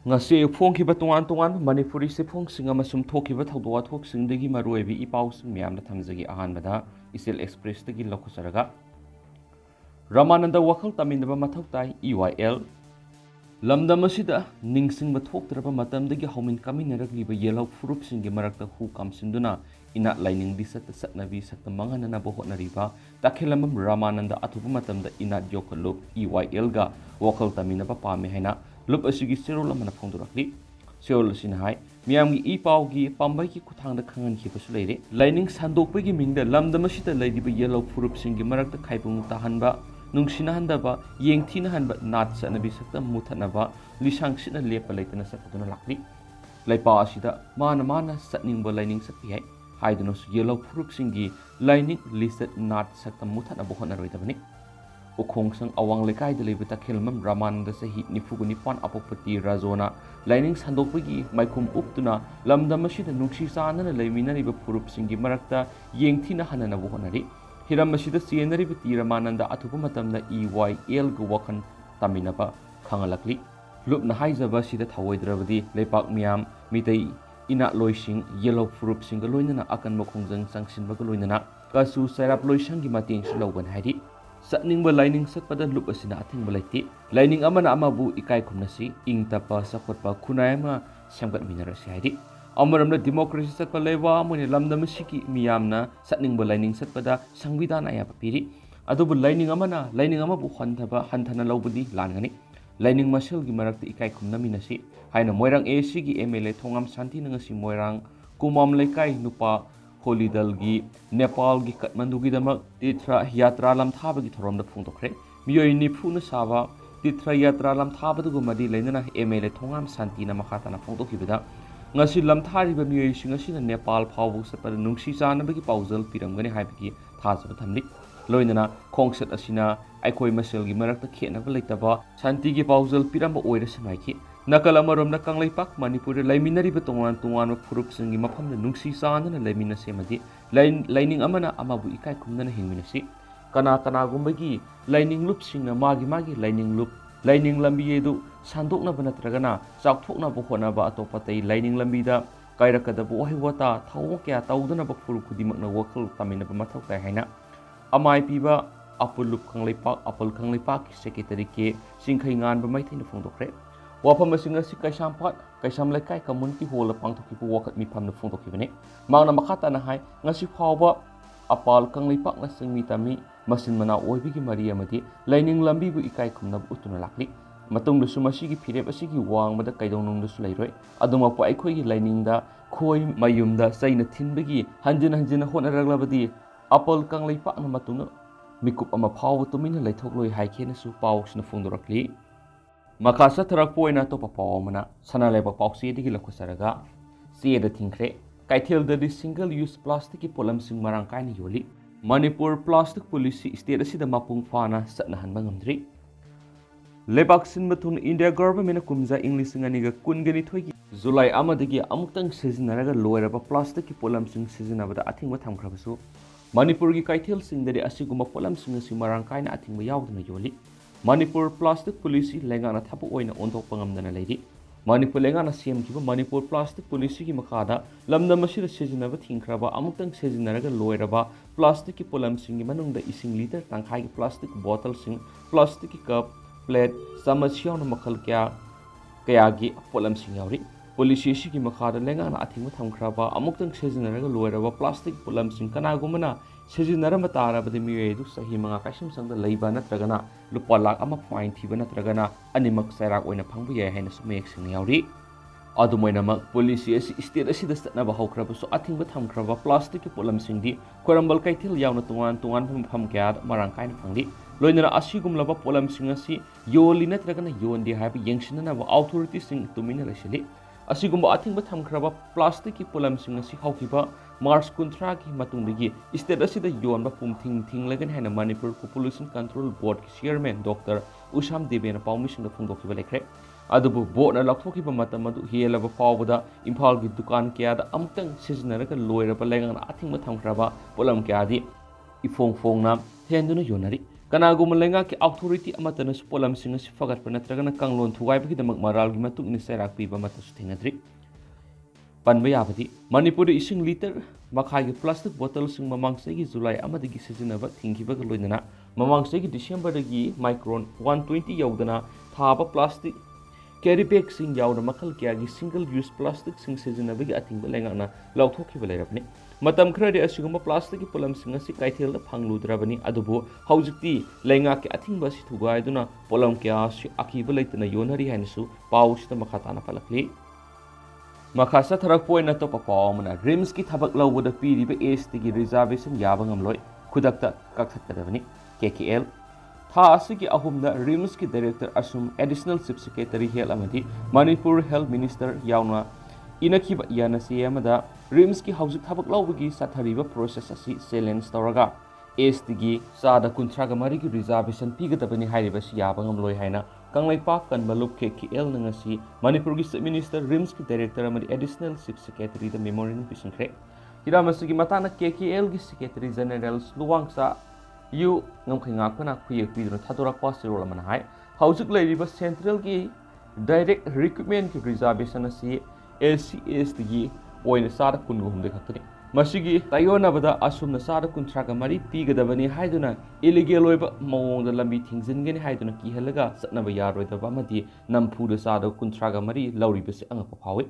ngasi phongkiba tongan Manipuri se phongsing amasum thokiba thawdo wathokisingdagi maruibi ipausing miyamna thamjagi ahanbada Isil Express dagi lokusaraga Ramananda Wakhal taminaba mathou tai EYL lamdam asida ningsingba thoktraba matamdagi haumin kaminaragliba yelau furupsinggi marakta hu kamsinduna ina lining disat satnabi saktamanganana bohotnariba takhelamam Ramananda athuba matamda ina yokalup EYL ga Wakhal taminaba pame haina lup asigi serol amana phongdorakli serol sinhai miyamgi ipaugi pambai kuthangda khangan khibasu leire lining sandokpegi mingda lamdamasita leidiba yellow furupsinggi marakta khaibung tahanba nungsina handaba yengthina hanba nat sanabi sakta muthanaba lisangsina lepa leitana sakaduna lakli laipa asida mana satningba lining sakpi hai haiduna yellow furupsinggi lining listed nat sakta muthanaba honaroidabani Ukhongsang awang lekai de lebita khilmam Ramananda sahi nifuguni pan apopati razona lining sandokpagi maikum uptuna lamdamasida nungsi sanana leiminariba purupsinggi marakta yengthina hanana bohonari hiramasida sienaribati Ramananda athupa matamda EYL gu wakhan taminaba khangalakli lupna haijaba sida thawoidrabadi leipak miyam mitai ina loising yellow purupsingga loinana akan mokhongjang sangsinbaga loinana kasu sairap loisanggi mateng sulauban hairi Satningba lining sakpada lup asina athingba laiti lining amana amabu ikai khumnasi ingtapa sakotpa khunayama samgat minarasi haidi amaramna democracy sakpa lewa amone lamdamasiki miyamna satningba lining sakpada sangvidana ya papiri adubu lining amabu hanthana lawbudi langani lining maselgi marakta ikai khumna minasi haina moirang AC gi MLA thongam santi nangasi moirang kumam lekai nupa Holidalgi Nepal gi Kathmandu gi damak titra yatra lam thaba gi thorom da phungtokre miyoi ni phuna sawa titra yatra lam thaba du madi leinana MLA thongam santi na makhata na phungtokibida ngasi lam thari ba miyoi singasina Nepal phawbu sapar nungsi chana bagi pauzal piramgani haibigi thajaba thamni loinana khongset asina aikoi masel gi marakta khena ba leitaba santi gi pauzal piramba oira samaiki nakal amarom Kangleipak Manipur laiminari ba tongan furup singi mafamna nungsi sanana laimina semadi lining amana amabu ikai kumnana hingminasi kana gumbagi lining loop singna magi lining lambi edu sandokna banatragana chakthokna bohona ba atopatai lining lambi da kairakada bo wata thawo kya taudana ba furu kudimakna Wakhal tamina ba mathau kai haina amai piba apulup Kangleipak secretary ke singkhai ngan ba maithina phongdokre Wafam masingasi kaisam lekai community hall pangthokipu wakat miphamna phongtokibane mangna makhata na hai ngasi phawba apal Kangleipak na singmitami masin mana oibigi mari amadi lining lambi bu ikai khumna utuna lakli matungdu sumasi gi phirep asigi wangmada kaidonung du sulairoi aduma po aikhoi gi lining da khoi mayumda saina thinbagi hanjina honaraglabadi apal Kangleipak na matungna mikup ama phawba tumina laithokloi haikhena su pawsna phongdorakli Makasa terakpoina to papawamana sanaleba pausi digi lakusaraga sieda thingkre kaithel the single use plastic ki polam sing marang kaini yoli Manipur plastic policy state asida mapung fana satnahan bangamdri lebak sin bathun India government kumja English nganiga kungani thoigi July amadagi amuktang seasonaraga loiraba plastic ki polam sing seasonabada athingba thamkhrabasu Manipur gi kaithel sing deri asiguma polam sing si marang kaina athingba yawdana yoli Manipur plastic policy lengana thapu oina ontok pangamdana leidi Manipur lengana CM kiba Manipur plastic policy ki makada lamdam asira sejinaba thingkraba amuktang sejinaraga loiraba plastic ki polam singi manungda ising liter tangkhai ki plastic bottle sing plastic ki cup plate samasyaw na makhal kaya gi polam sing yauri policy ki makada lengana athingma thamkraba amuktang sejinaraga loiraba plastic polam sing kanagumana Sejinarama tarabadi miyedu sahi mga kasim sangda leiba natragana lupa lak ama fine thiba natragana animak sairak oina phangbu yai haina sumek sing yauri adumoina mak policy asi state asi dasna ba hokraba so athingba thamkraba plastic ki polam singdi korambal kaithil yawna tungan pham kya marang kain phangdi loinara asigumlaba polam sing asi yoli natragana yondi haiba yengsinana ba authority sing tumina lesili asigumba athingba thamkraba plastic ki polam sing asi haukiba March kuntra ki matungdagi state asida yonba pumthing lagan haina Manipur Population Control Board ki chairman Dr. Usham Debena pawmising da phungdokkiba lekre adubu board na lakthokiba matamadu helaba pawbada Imphal gi dukan kya da amtang seasonaraga loiraba lengang athingba thamkraba polam kya di ifong na thenduna yonari Kanaguma lengaki authority amatana polam singa si fagat panatragana kanglon thuwai bagi damak maral gi matuk ni serak pi ba matas thingadri panba yabadi Manipur ising liter makhagi plastic bottle sing mamangse gi July amadagi sizinaba thingkiba ga loinana mamangse gi December dagi micron 120 yaudana thaba plastic carry bag sing yauna makal kya gi single use plastic sing sizinaba gi atingba lengana lauthokhiba leirapni matam khradi asiguma plastic ki polam sing asi kaithel da phangludrabani adubu haujikti lenga ki athingba si thugai duna polam kya si akiba leitana yonari hainisu pawsita makhatana palakli Makasa tharak poina to papawmana rims ki thabak lawda piriba ST ki reservation yaba ngamloi khudakta kakthakadabani KKL tha asigi ahumda rims ki director asum additional chief secretary hel amadi Manipur health minister yauna inakhiba yanasi amada rims ki haujik thabak lawbagi sathariba process asi silence tawraga ST gi sada kunthraga mari ki reservation pigadabani hairiba si yaba ngamloi haina Kanglai Park kan malup KKL nangasi Manipur gi Chief Minister Rims ki Director amadi Additional Chief Secretary the memorandum pisangkre hiramasugi matana KKL gi Secretary General Luwangsa yu ngamkhinga khana khuyek piduna thadorak pasirol amana hai haujik leiriba Central gi Direct Recruitment ki reservation asi LCS gi oina sara kunguhumde khaktani Masigi tayona bada asumna sara kuntraga mari pigadabani haiduna illegal oiba mawongda lambi thingzingeni haiduna kihalaga satnaba yaroidaba amadi nampuda sara kuntraga mari lauribase angapa phawi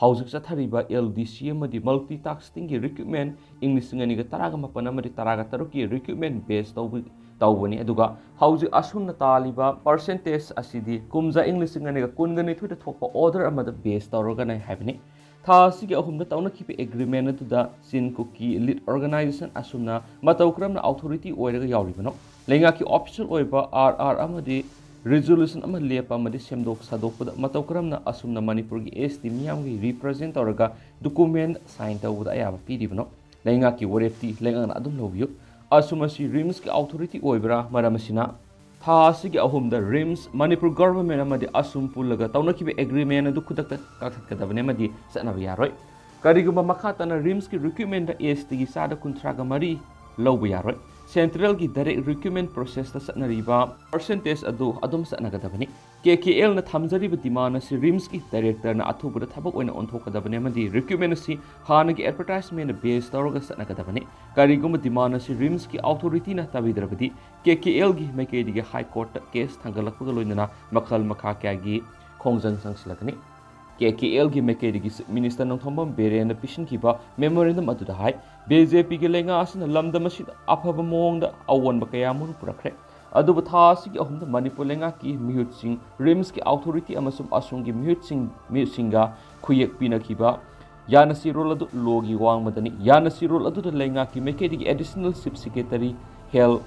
haujik sathariba LDC amadi multitasking ki recruitment Englishingani ga taraga mapana amadi taraga taruki recruitment based tawbani aduga haujik asumna taliba percentage asidi kumza Englishingani ga kungani thuida thokpa order amada based tawraga nai haibani Thasi ki ahumda tauna kipi agreement atu da sin kuki lead organization asumna matawkramna authority oiraga yauribano lenga ki official oiba RR amadi resolution ama lepa amadi semdok sadokpada matawkramna asumna Manipur gi ST miyam gi represent tawraga document sign tawuda ayaba piribano lenga ki warefti lenga na adum lobiyo asuma si rims ki authority oibra maramasina Thasi ki ahumda rims Manipur government amadi asum pulaga taunaki agreement adu khudakta kakthakadabane amadi sanaba yaroi kariguma makhatana rims ki recruitment da ST gi sada kuntraga mari lawba yaroi central gi direct recruitment process ta sanariba percentage adu adum sanagadabani KKL na thamjariba dimana si rims ki director na athubada thabak oina onthokadabane amadi recruitment si hana gi advertisement base tawraga sanagadabani kariguma dimana si rims ki authority na tabidrabadi KKL gi maikedi gi high court case thangalakpaga loinana makhal makha kya gi khongjang sangslakani KKL gi maikedi gi minister nongthombam beren na pishin kiba memorandum adu da hai BJP gi lenga asina lamdam asi afaba mongda awon ba kaya mun purakre adu batha si gi ahum Manipur lenga ki mihut sing rims ki authority amasum asung gi mihut singa khuyek pina kiba yana sirol adu logi wang madani yana sirol adu lenga ki maikedi gi additional chief secretary hel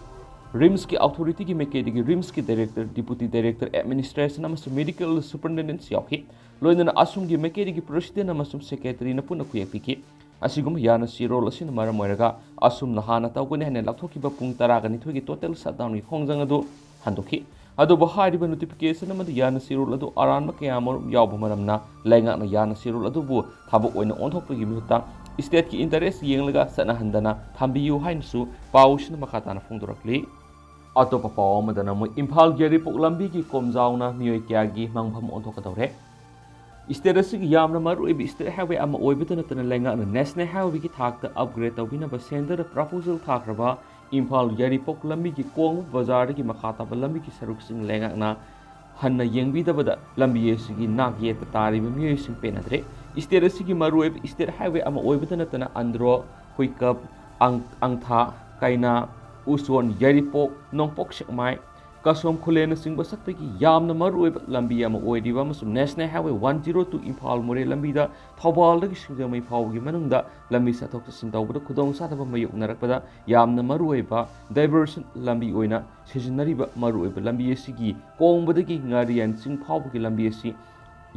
rims ki authority ki maikedi gi rims ki director deputy director administration amasum medical superintendent yauki loinana asum gi maikedi gi president amasum secretary na puna khuyek piki asigum yana sirol asina maram oiraga asum na hana tawgani hane lakthokiba pung 10 ga nithoi gi total shutdown gi khongjang adu handoki adu bahariba notification amadu yana sirol adu aran ma kaya mor yawba maramna lenga na yana sirol adu bu thabuk oina onthokpa gi mihuta state ki interest yenglaga sana handana thambiyu hainsu pawsna makhatana phongdorakli atopa pawmadana mo Imphal geri poklambi ki komjauna miyoi kya gi mangpham onthokadawre State asigi yamna maru ibi state highway ama oibitana tana lenga na national highway ki thakta upgrade tawbina ba center proposal thakraba Imphal geri poklambi ki kong bazar ki makhata ba lambi ki saruk sing lenga na hanna yengbi da bada lambi asigi nagye ta tari ba miyoi sing penadre state asigi maru ibi state highway ama oibitana tana andro huikap angtha kaina uswon geri pok nongpok sekmai Kasom khulena singba sakpegi yamna maru lambi ama oidiba amasum national highway 102 Imphal more lambi da thawbal da singjamai phawgi manungda lambi sathok sin tawbada khudong sadaba mayuk narakpada yamna maru oiba diversion lambi oina sijinariba maru oiba lambi asigi kongbadagi ngarian sing phawgi lambi asi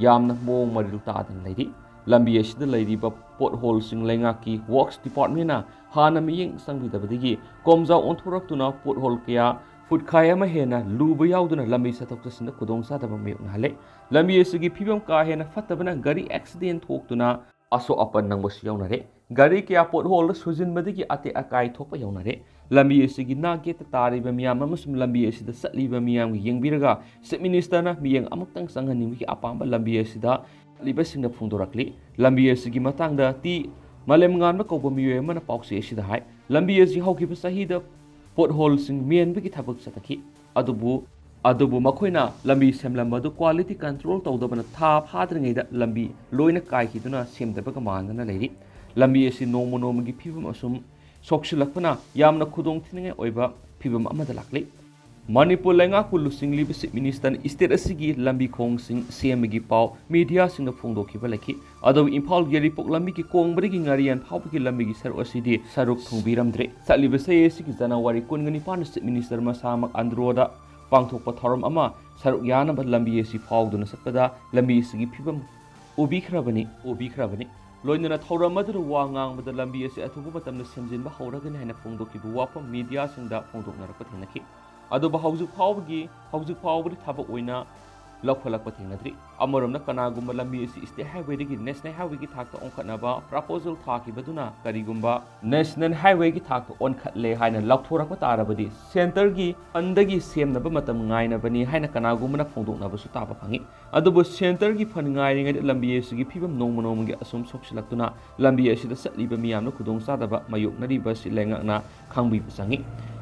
yamna mong maril tadan leidi lambi asida leiriba pothole sing lenga ki works department na hana miyeng sangbidabadigi komja onthoraktuna pothole kya Food kaya mahena luba yauduna lambi satok sa sinda kudong sa tabang mayok na halik. Lambi asigi pibam kahena fatabana gari accident hoktuna aso apan nangbosi yaunare gari kya pothole sujin badigi ate akai thokpa yaunare lambi asigi nage ta tariba miyam amasum lambi asida satliba miyam gi yengbiraga chief minister na miyeng amuktang sanghaning gi apamba lambi asida liba singna phungdorakli lambi asigi matangda ti malem nganba kawba miyoy mana pausi asida hai lambi asi hawkiba sahida pothole sing mienbigi thabak sataki adubu makoina lambi semlambadu quality control tawdabana tha phadringaida lambi loina kaikiduna semdabaga mandana leiri lambi asi nomonomogi phibam asum soksilakpana yamna khudong thiningai oiba phibam amada lakli Manipur lenga kulusing liba chief minister state asigi lambi khongsing semgi pau media singna phongdokhiba laki ado imphal gi ripok lambi ki kongbri gi ngarian phawki lambi gi saru asidi saruk thongbiramdre saliba sei asigi January 19 chief minister masamak androda pangthokpa thoram ama saruk yanaba lambi asi phawduna sakpada lambi asigi phibam obikhrabani loinana thoramadru wa ngangbada lambi asi athubu matamna semjinba hawragani haina phongdokhibu wafam media singda phongdoknarakpa thenaki aduba hawjuk phawbri thabak oina laukhalakpa thengadri amoromna kanagumba lambi asi state highway digi national highway gi thakta onkhatnaba proposal thakibaduna karigumba national highway gi thakta onkhatle haina laukhorakpa tarabadi center gi andagi semnaba matam ngainabani haina kanagumna phongdoknabasu taba phangi adubu center gi phan ngairingai lambi asi gi phibam nongmonomgi asum soksilaktuna lambi asi da satliba miyamna khudong sadaba mayoknariba silengakna khangbi basangi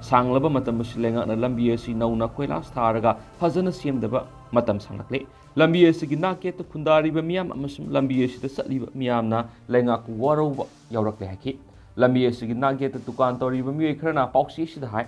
sanglaba matam silengakna lambi asi nauna koilas tharaga fazana semdaba matam sanglakle lambi asi gi naketa khundariba miyam amasum lambi asi da satliba miyamna lengaku waroba yaurakle haki lambi asi gi naketa dukan toriba miyoi kharna pausi sida hai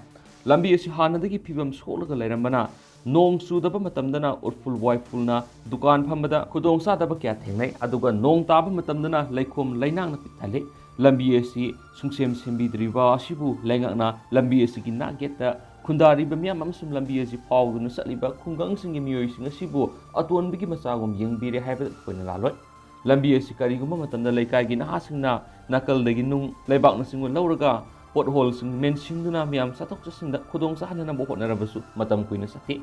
lambi asi hanadagi phibam solaga leirambana nong sudaba matamdana urful waifulna dukan phambada khudong sadaba kya thengnai aduga nong taba matamdana leikhom leinangna pithale lambi asi sungsem sembidriba asibu lengakna lambi asi gi nageta khundariba miyam amasum lambi asi phawduna satliba khungang singi miyoi sing asibu atonbigi masagum yengbire haiba koina laloi lambi asi kariguma matamda leikai gi nahasingna nakaldagi nung leibakna singu lauraga pothole sing mensingduna miyam satok chasingda khudong sahanana bo hotnarabasu matam kuina sakti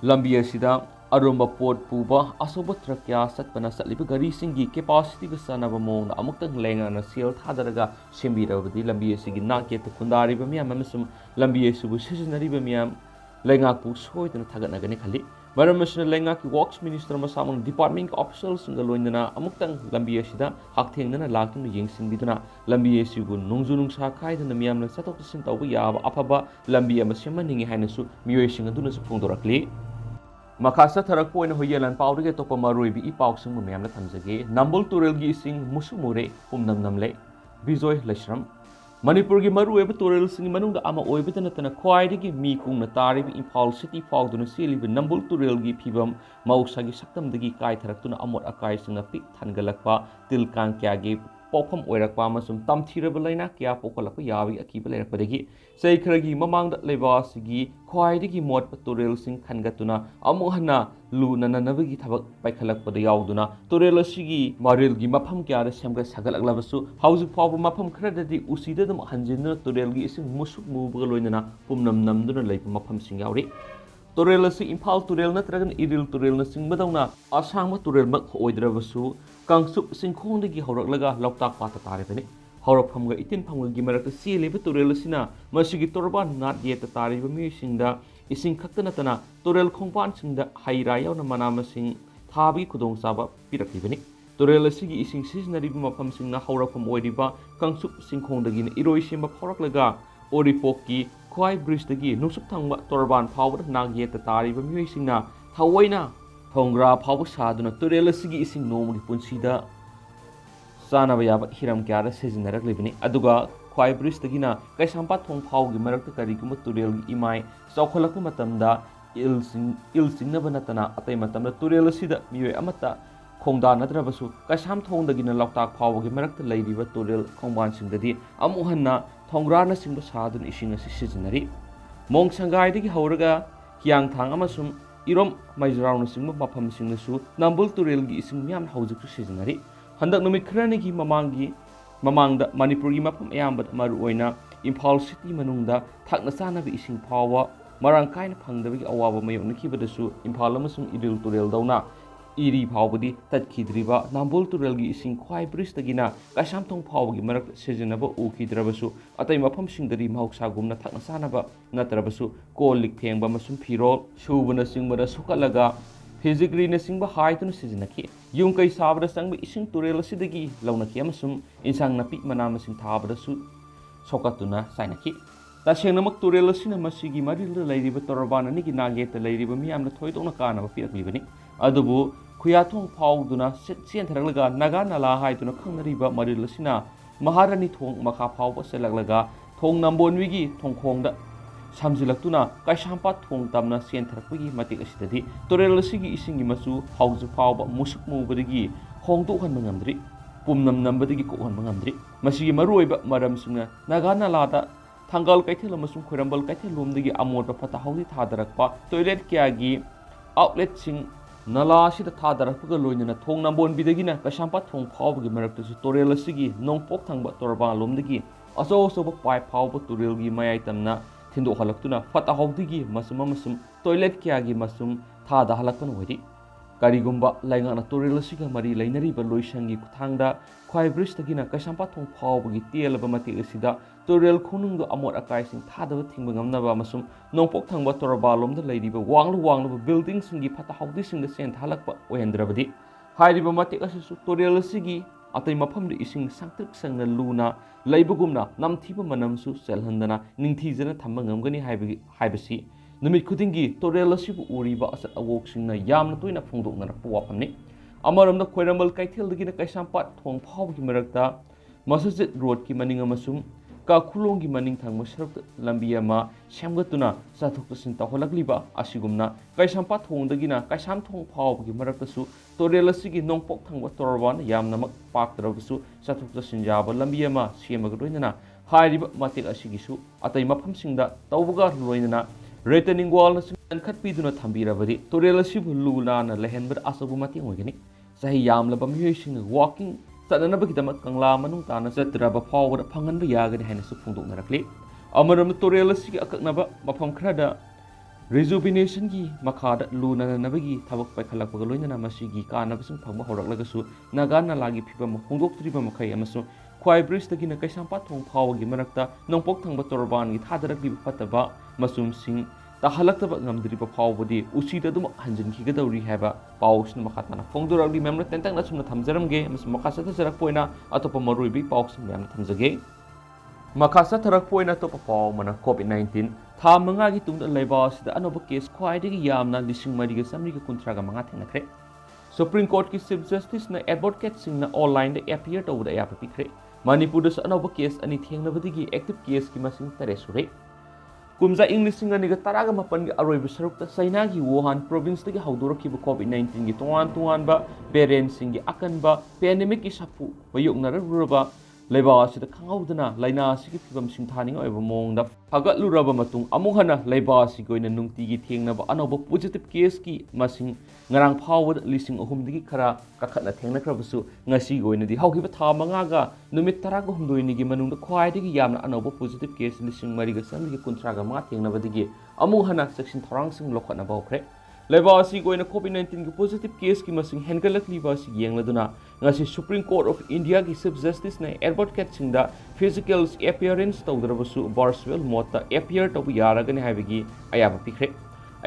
lambi asida arumba pot puba asoba trakya satpana satliba gari singi capacity ga sanaba mong amuktang lengana sel thadaraga sembirabadi lambi asigi naketa khundariba miyam amasum lambi asibu seasonary miyam lengakpu soidana thagatnagani khali Maramasna lengaki works minister masamang department officials singa loindana amuktang lambi asida hakthengna laktuna yengsingbiduna lambi asibu nongju nungsa khaidana miyamna satok sin tawba yaba afaba lambi ama semaningi hainasu miyoi singa duna su phongdorakli makasa tharak poina hoyelan pawrige topa maroibi i pawsing mu miyamna thamjage nambul turel gi sing musumure humnam namle bijoy lashram Manipur gi marueba turel sing manungda ama oibitana tana khwaidagi mi kungna taribi Imphal city fawduna selibi nambul turel gi phibam mausagi saktamdagi kai tharaktuna amot akai singna pik thangalakpa tilkang kya gi pokam oirakpa amasum tamthiraba laina kya pokalakpa yawi akiba leirakpadagi seikragi mamangda leibasigi khwaidagi mot turel sing khangatuna amuhana luna nanabagi thabak paikhalakpada yauduna turel asigi maril gi mafam kya ra semga sagalaklabasu hauju pawba mafam khradadi usida dum hanjinna turel gi ising musuk mubuga loinana pumnam namduna leipa mafam sing yauri turel asi Imphal turel natragan iril turel na singbadawna asangma turel mak oidrabasu kangsup singkhongdagi horaklaga loktak pata taribani horaphamga itin phamga gi marakta seliba turel asina masigi torban nat yeta tariba misingda ising khaktana tana turel khongpan singda haira yauna manama sing thabi khudong saba piraklibani turel asigi ising seasonary mafam singna horapham oiriba kangsup singkhongdagi iroi semba pharaklaga oripokki khwai bridge dagi nusuk thangba torban phawda nagyeta tariba miyoi thawaina thongra phawba saduna turel asigi ising nomugi punsida sanaba yaba hiram kyara sejinarak libani aduga khwai bridge dagina kaisampa thong phawgi marakta kariguma turel gi imai chawkhalakpa matamda ilsingna banatana atai matamda turel asida miyoi amata khongda nadrabasu kaisam thongdagina loktak phawgi marakta leiriba turel khongban singdadi amuhanna thongrana singba sadun ising asi sijinari mong sangai dagi hauraga kiang thang amasum irom maijrauna singba mafam singnasu nambul turel gi ising myam haujik sijinari handak numit khrani gi mamangda Manipur gi mafam ayambad maru oina Imphal city manungda thakna sana bi ising phawa marang kaina phangdabagi awaba mayokna khibadasu Imphal amasum idil turel dauna iri phawbadi tatkhidriba nambol turelgi ising khwai brishtagina kasamthong phawgi marak sejenaba ukhidrabasu atai mafamsingdari mahoksagumna thakna sanaba natrabasu kolik thengba masum phirol subana singbara sukalaga physically na singba haituna sejenaki yung kai sabra sangba ising turel asidagi launaki amasum insang napi mana masing thabadasu sokatuna sainaki tasengnamak turel asina masigi maril lairiba torban ani gi nageta lairiba miyamna thoidona kana ba piraklibani adubu khuyathong phawduna sen tharaglaga naga nala haituna khangnariba maril asina maharani thong makha phawba selaglaga thong nambonwigi thongkhongda samjilaktuna kaisampa thong tamna sen tharakpagi matik asidadi turel asigi isingi masu hawju phawba musuk mubadagi hongdo hanba ngamdri pumnam nambadagi ko hanba ngamdri masigi maruoiba maramsingna naga nalada Tanggal kaithil amasung khurambal kaithil lomdagi amota phata hawdi thadarakpa toilet kyagi outlet sing nala sida thadarakpa loinana thong nambon bidagina kasampa thong phawbagi maraktasu torel asigi nongpok thangba torba lomdagi aso soba pai phawba turelgi mayai tamna thindo halaktuna phata hawdigi masum toilet kyagi masum thada halakpan hoidi karigumba laingana turel asiga mari lainariba loisangi kuthangda khwai brishtagina kasampa thong phawbagi telaba mati asida turel khunungdo amot akai sing thadaba thingba ngamnaba masum nongpok thangba torba lomda lairiba wanglu building singi phata hawdi singda sen thalakpa ohendrabadi hairiba mati asisu turel asigi atai mafamda ising sangtrik sangna luna laibagumna namthiba manamsu selhandana ningthijana thamba ngamgani haibasi numit khudingi turel asibu uriba asat awok singna yamna toina phongdoknarakpa wafamni amaramda khoirambal kaithildagina kaisampat thong phawgi marakta masajid road ki maning amasum ka khulonggi maning thangma saruk lambi ama semgatuna sathuk tasin taholakliba asigumna kaisampa thongdagina kaisam thong phawgi maraktasu torel asigi nongpok thangba torban yamnamak paktrabasu sathuk tasin jaba lambi ama semagadoinana hairiba matik asigisu atai mafamsingda tawbaga loinana returning wall na sun khatpiduna thambirabadi torel asibu lulana lehenbar asabu mating oigani sahi yamlaba miyosing walking Sadanabakidamat kangla manung tana satraba phawda phanganba yagani haina su phungdoknarakli amaram torel asigi akaknaba mafam khrada rejuvenation gi makhada luna nabagi thabak paikhalakpaga loinana masigi kanabasung phangba horaklagasu nagana lagi phibam phungdoktriba makhai amasu khwai bridge dagina kaisampa thong phawgi marakta nongpok thangba torban gi thadarakli phataba masum sing tahalakta ngamdriba phawbodi usida dum hanjinkhigadauri haba pausna makhatana phongdoragli memra tentang na sumna thamjaramge mas makasa tharak poina atopa maruibi paus mem thamjage makasa tharak poina topa paw mana covid-19 tha manga gi tungda leiba sida anoba case khwaidagi yamna lising mariga samriga kuntraga manga thenakre supreme court ki chief justice na advocate singna online da appear tawda ya pikre manipur da anoba case ani thengnabadigi active case ki masing tare sure Kumza English singa niga taraga mapan gi aroi bisarukta China gi Wuhan province tagi hawdoraki ba COVID-19 gi tuan ba parents singi akan ba pandemic gi sapu bayuk naruraba leba asida khangawdana laina asigi phibam singthani oiba mongda hagaluraba matung amuhana leba asigi goina nungti gi thengnaba anoba positive case ki masing ngarang phawad lising ahum digi khara kakhatna thengnakrabasu ngasi goina di hawkiba tha manga ga numit taraga humdoini gi manungda khwai digi yamna anoba positive case lising mariga samgi kuntraga ma thengnaba digi amuhana section thorang sing lokhatna bawkhre leba asigi goina COVID-19 gi positive case ki masing hengalakli ba asigi yengladuna ngasi Supreme Court of India ki Chief Justice na advocate singda physical appearance tawdrabasu virtual mota appear tabu yaragani haibagi ayaba pikre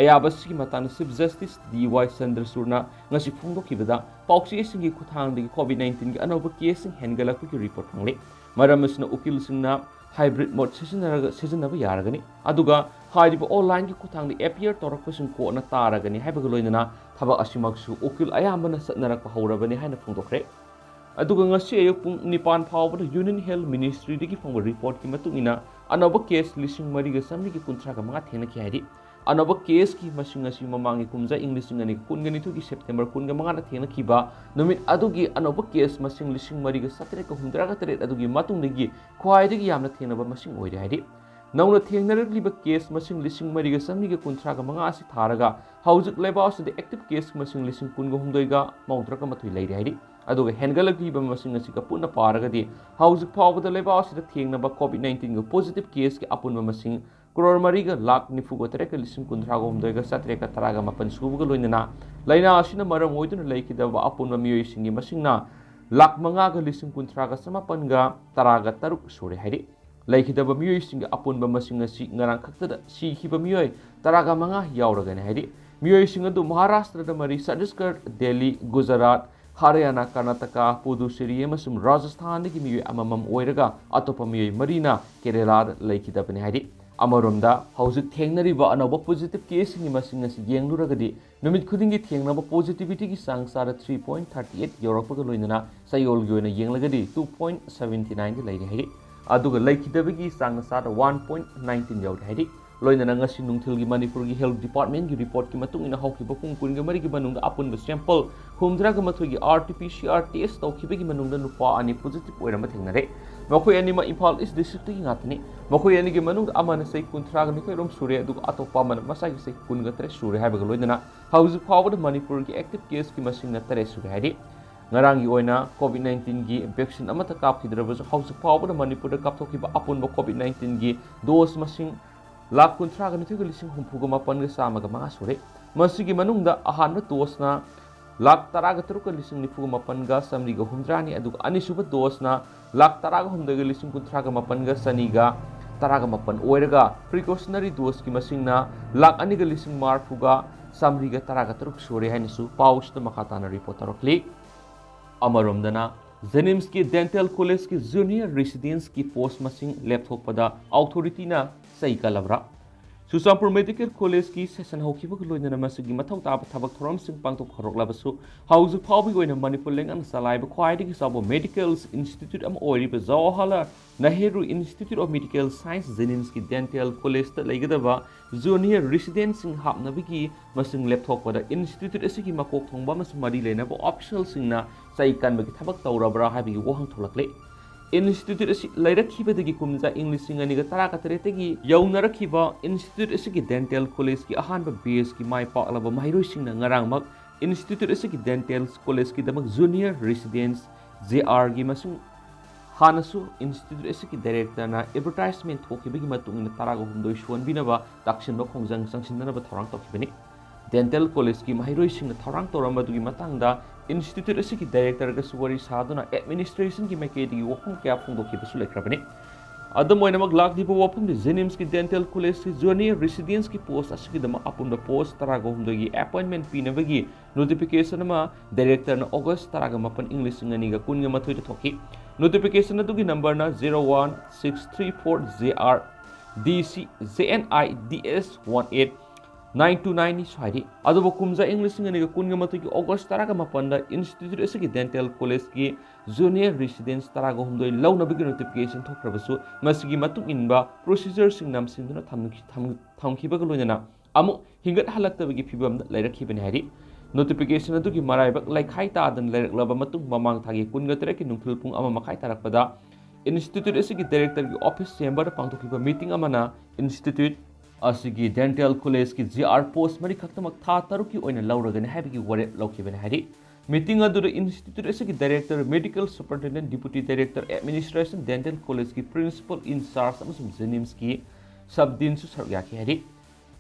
ayaba sigi matana Chief Justice D.Y. Chandrasurna ngasi phongdokibada pauksi singi khuthangdagi COVID-19 gi anoba case sing hengalakpi ki report phangli maramasna ukil singna hybrid mode seasonaba yaragani aduga hairiba online gi kuthangdi appear torakpasing ko na taragani haibaga loinana thaba asimaksu ukil ayambana satnarakpa hawrabani haina phongdokre aduga ngasi ayuk pung 9 phawbada Union Health Ministry digi phongba report ki matungina anoba case lising mariga samni gi kuntraga manga thena ki hairi anoba case ki masing asi mamangi kumja English ngani kungani thu ki September kunga manga na thena ki ba numit adugi anoba case masing lising mariga satre ka hundraga tare adugi matungdagi khwaidagi yamna thena ba masing oire hairi Nauna thengnarikliba case masing lising mariga samniga kuntraga manga asi tharaga haujuk leba asida active case masing lising kunga humdoiga maudraka mathui leiri hairi aduga hengalakliba masing asi ka punna paragadi haujuk phawbada leba asida thengnaba COVID-19 ga positive case ki apunba masing crore mariga lakh nifuga tereka lising kunthraga humdoiga satreka taraga mapan subuga loinana laina asina maram oiduna laikidaba apunba miyoi singi masingna lakh mangaga lising kunthraga samapanga taraga taruk sure hairi laikidaba miyoi singi apunba masinga si ngarang khaktada si khiba miyoi taraga manga yauragane hairi miyoi singa du Maharashtra da mari Chhattisgarh Delhi Gujarat Haryana Karnataka Puducherry amasung Rajasthan gi miyoi amamam oiraga atopa miyoi marina Kerala laikidabane hairi amaromda hauzik thengnariba anaba positive case ni masing asi yengluragadi numit khudingi thengnaba positivity gi sangsara 3.38 yorokpaga loinana sayol gi oina yenglagadi 2.79 gi lairi hairi aduga laikidabagi sangsara 1.19 yauri hairi loinana ngasi nungthil gi Manipur gi health department gi report ki matung ina haukiba pung kun gi mari gi manungda apun sample humdra ga mathoi gi RT-PCR test tawkiba gi manungda nupa ani positive oirama thengnare makhoi ani ma Imphal East district gi ngatni makhoi ani gi manungda amana sei kunthra ga nikai rom sure aduga atopa man masai sei kun ga tre sure haiba ga loinana hauzu phawda Manipur gi active case ki masing na tre sure hairi ngarang gi oina COVID-19 gi vaccine amata kap khidraba hauzu phawda Manipur da kapthokiba apun ba COVID-19 gi dose masing lakh kunthraga nithiga lising humpuga mapan ga samaga manga sure masigi manungda ahanba dosna lakh taraga taruka lising nifuga mapan ga samriga humdrani aduga anisuba dosna lakh taraga humdaga lising kunthraga mapan ga saniga taraga mapan oiraga precautionary dose ki masingna lakh aniga lising marfuga samriga taraga taruk sure hainisu pausta makhatana report tarokli amaromdana Jenims ki dental college ki junior residents ki post masing lepthokpada authority na sai kalabra Susampur Medical College ki session haukiba loina masigi mathau taba thabak thoram sing pangtok khorok labasu hauzu phawbi goina Manipur lengan salaiba khwaidi ki sabo Medical Institute am oiriba Wakhal Nehru Institute of Medical Science Jenims ki dental college ta leigadaba junior residents sing hapnabigi masing lepthokpada institute asigi makok thongba mas mari leinaba official singna sai kanbagi thabak tawrabra habi wohang tholakle Institute asi lairakibadagi kumja English singaniga tarakatareti yaunarakiba Institute asigi dental college ki ahanba base ki mai paklaba mahiroi singna ngarangmak Institute asigi dental college ki damak junior residents JR gi masung hanasu Institute asigi director na advertisement thokibagi matungina taraga humdoi shonbinaba dakshinba khongjang sangsindanaba thorang tokibani dental college ki mahiroi singna thorang torambadagi matangda Institute asigi director ga suwari saduna administration ki maikedi wafum kya phungdoki basu lekrabani adam oina mag lak dibo wafum de Jenims ki dental college ki junior residents ki post asigi dama apunda post taraga humdogi appointment pinabagi notification ma director na August taraga mapan English ngani ga kun ga mathoi de thoki notification adugi number na 01634JR DC JNIDS 18 929 ni swari adubo kumja English ngani ga kun ga matui August taraga mapanda Institute asigi dental college ki junior residents taraga humdoi launa bigi notification thokrabasu masigi matung inba procedure sing nam sinduna thamkhiba ga loina amu hingat halakta bigi phibam da lairakibani hari notification adugi maraibak laikhai ta dan lairaklaba matung mamang thagi kun ga tere ki nungthul pung ama makhai tarakpada Institute asigi director ki office chamber da pangtokhiba meeting amana Institute asigi dental college ki GR post mari khaktamak tha taruki oina lauragani haibigi ware laukibani hari meeting adu Institute asigi director medical superintendent deputy director administration dental college ki principal in charge amasum Jenims ki subdin su saryaki hari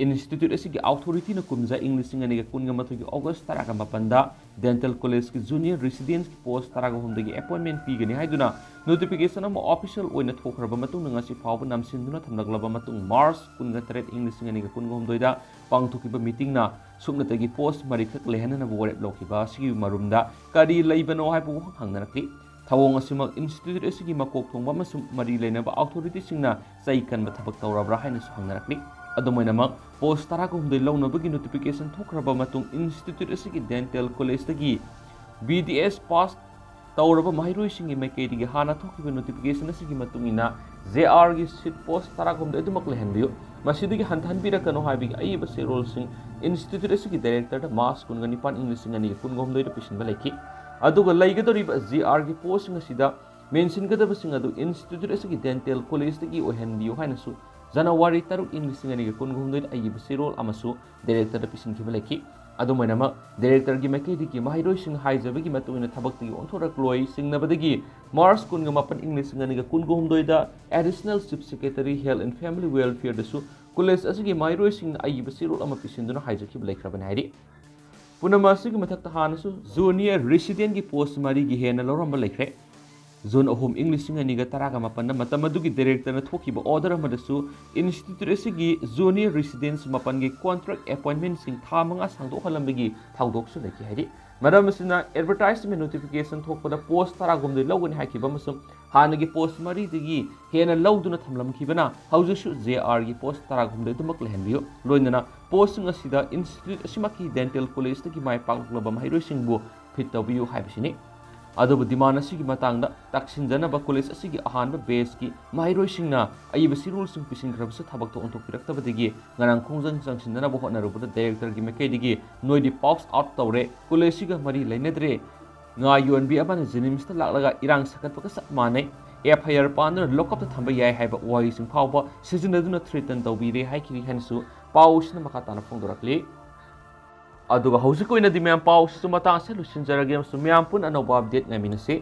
Institute asigi authority na kumja English ngani ga kunga mathogi August taraga mapanda dental college ki junior residents ki post taraga humdagi appointment pigani haiduna notification ama official oina thokraba matung ngasi phawba namsinduna thamlaglaba matung March kunga tret English ngani ga kunga humdoida pangthokiba meeting na suknatagi post marikhak lehana na bore blokiba sigi marumda kari leibano haibu hangnarakli thawong asima Institute asigi makok thongba masum mari leinaba authority singna sai kan mathabak tawrabra haina su hangnarakli adumainamak post taraga humdoi launabagi notification thokraba matung Institute asigi dental college tagi BDS pass tawraba mahiroi singi maikedi hana thokiba notification asigi matungina JR gi seat post taraga humdoi adumak lehanbiyo masidigi hantanbirakano haibigi aiba serol sing Institute asigi director da mas kunga nipan English ngani kunga humdoi da pisinba laiki aduga laigadoriba JR gi post ngasida mention gadaba sing adu Institute asigi dental college tagi ohenbiyo hainasu January taruk English ngani ga kun gumdoi aiba serol amasu director da pisin ki balaki adumainama director gi maikedi ki mahiroi sing haijabagi matuina thabak tagi onthora kloi singnabadagi March kun ga mapan English ngani ga kun gumdoi da additional chief secretary health and family welfare da su college ꯑꯁꯤꯒꯤ ꯃꯍꯩꯔꯣꯏꯁꯤꯡꯅ ꯑꯏꯕ ꯆꯦꯔꯣꯜ ꯑꯃ ꯄꯤꯁꯤꯟꯗꯨꯅ ꯍꯥꯏꯖꯈꯤꯕ ꯂꯩꯈ꯭ꯔꯕꯅꯤ ꯍꯥꯏꯔꯤ ꯄꯨꯝꯅꯃꯛ ꯑꯁꯤꯒꯤ ꯃꯊꯛꯇ ꯍꯥꯟꯅꯁꯨ ꯖꯨꯅꯤꯌꯔ ꯔꯦꯁꯤꯗꯦꯟꯠꯒꯤ ꯄꯣꯁ 4ꯒꯤ ꯍꯦꯟꯅ ꯂꯧꯔꯝꯕ ꯂꯩꯈ꯭ꯔꯦ ꯖꯨꯟ 3 ꯏꯪ 2018ꯗ ꯃꯇꯝ ꯑꯗꯨꯒꯤ ꯗꯤꯔꯦꯛꯇꯔꯅ ꯊꯣꯛꯈꯤꯕ ꯑꯣꯔꯗꯔ ꯑꯃꯗꯁꯨ ꯏꯟꯁꯇꯤꯇ꯭ꯌꯨꯠ ꯑꯁꯤꯒꯤ ꯖꯨꯅꯤꯌꯔ ꯔꯦꯁꯤꯗꯦꯟꯠ 7ꯒꯤ ꯀꯣꯟꯇ꯭ꯔꯦꯛ ꯑꯦꯄꯣꯏꯟꯠꯃꯦꯟꯠꯁꯤꯡ ꯊꯥ 5 ꯁꯥꯡꯗꯣꯛꯍꯜꯂꯝꯕꯒꯤ ꯊꯧꯗꯣꯛꯁꯨ ꯂꯩꯈꯤ ꯍꯥꯏꯔꯤ ꯃꯔꯝ ꯑꯁꯤꯅ ꯑꯦꯗꯚꯔꯇꯥꯏꯖꯃꯦꯟꯠ ꯅꯣꯇꯤꯐꯤꯀꯦꯁꯟ ꯊꯣꯛꯄꯗ ꯄꯣꯁ 19 ꯂꯧꯒꯅꯤ ꯍꯥꯏꯈꯤꯕ ꯑꯃꯁꯨꯡ ꯍꯥꯟꯅꯒꯤ ꯄꯣꯁ 4ꯗꯒꯤ ꯍꯦꯟꯅ ꯂꯧꯗꯨꯅ ꯊꯝꯂꯝꯈꯤꯕꯅ ꯍꯧꯖꯤꯛꯁꯨ JRꯒꯤ ꯄꯣꯁ 19 ꯑꯗꯨꯃꯛ ꯂꯩꯍꯟꯕꯤꯌꯨ ꯂꯣꯏꯅꯅ ꯄꯣꯁꯁꯤꯡ ꯑꯁꯤꯗ ꯏꯟꯁꯇꯤꯇ꯭ꯌꯨꯠ ꯑꯁꯤꯃꯛꯀꯤ ꯗꯦꯟꯇꯦꯜ ꯀꯣꯂꯦꯖꯇꯒꯤ ꯃꯥꯏ ꯄꯥꯛꯂꯕ ꯃꯍꯩꯔꯣꯏꯁꯤꯡꯕꯨ ꯐꯤꯠ ꯇꯧꯕꯤꯌꯨ ꯍꯥꯏꯕꯁꯤꯅꯤ ꯑꯗꯨꯕꯨ ꯗꯤꯃꯥꯟ ꯑꯁꯤꯒꯤ ꯃꯇꯥꯡꯗ ꯇꯥꯛꯁꯤꯟꯖꯅꯕ ꯀꯣꯂꯦꯖ ꯑꯁꯤꯒꯤ ꯑꯍꯥꯟꯕ ꯕꯦꯆꯀꯤ ꯃꯍꯩꯔꯣꯏꯁꯤꯡꯅ ꯑꯏꯕ ꯆꯦꯔꯣꯜꯁꯤꯡ ꯄꯤꯁꯤꯟꯈ꯭ꯔꯕꯁꯨ ꯊꯕꯛꯇ ꯑꯣꯟꯊꯣꯛꯄꯤꯔꯛꯇꯕꯗꯒꯤ ꯉꯔꯥꯡ ꯈꯣꯡꯖꯪ ꯆꯪꯁꯤꯟꯅꯅꯕ ꯍꯣꯠꯅꯔꯨꯕꯗ ꯗꯥꯏꯔꯦꯛꯇꯔꯒꯤ ꯃꯥꯏꯀꯩꯗꯒꯤ ꯅꯣꯏꯗꯤ ꯄꯥꯎꯁ ꯑꯥꯎꯠ ꯇꯧꯔꯦ ꯀꯣꯂꯦꯖꯁꯤꯒ ꯃꯔꯤ ꯂꯩꯅꯗ꯭ꯔꯦ ꯉꯥ ꯌꯣꯟꯕꯤ ꯑꯃꯅ ꯖꯦꯅꯤꯝꯁꯇ ꯂꯥꯛꯂꯒ ꯏꯔꯥꯡ ꯁꯥꯒꯠꯄꯒ ꯆꯞ ꯃꯥꯟꯅꯩ FIR ꯄꯥꯟꯗꯨꯅ ꯂꯣꯛꯑꯞꯇ ꯊꯝꯕ ꯌꯥꯏ ꯍꯥꯏꯕ ꯋꯥꯍꯩꯁꯤꯡ ꯐꯥꯎꯕ ꯁꯤꯖꯤꯟꯅꯗꯨꯅ ꯊ꯭ꯔꯦꯇꯟ ꯇꯧꯕꯤꯔꯦ ꯍꯥꯏꯈꯤꯔꯤ ꯍꯥꯏꯅꯁꯨ ꯄꯥꯎꯁꯤꯅ ꯃꯈꯥ ꯇꯥꯅ ꯐꯣꯡꯗꯣꯔꯛꯂꯤ ꯑꯗꯨꯒ ꯍꯧꯖꯤꯛ ꯑꯣꯏꯅꯗꯤ ꯃꯌꯥꯝ ꯄꯥꯎꯁꯤꯁꯨ ꯃꯇꯥꯡ ꯑꯁꯤꯗ ꯂꯣꯏꯁꯤꯟꯖꯔꯒꯦ ꯑꯃꯁꯨꯡ ꯃꯌꯥꯝ ꯄꯨꯟꯅ ꯑꯅꯧꯕ ꯑꯞꯗꯦꯠ ꯉꯥꯏꯃꯤꯟꯅꯁꯤ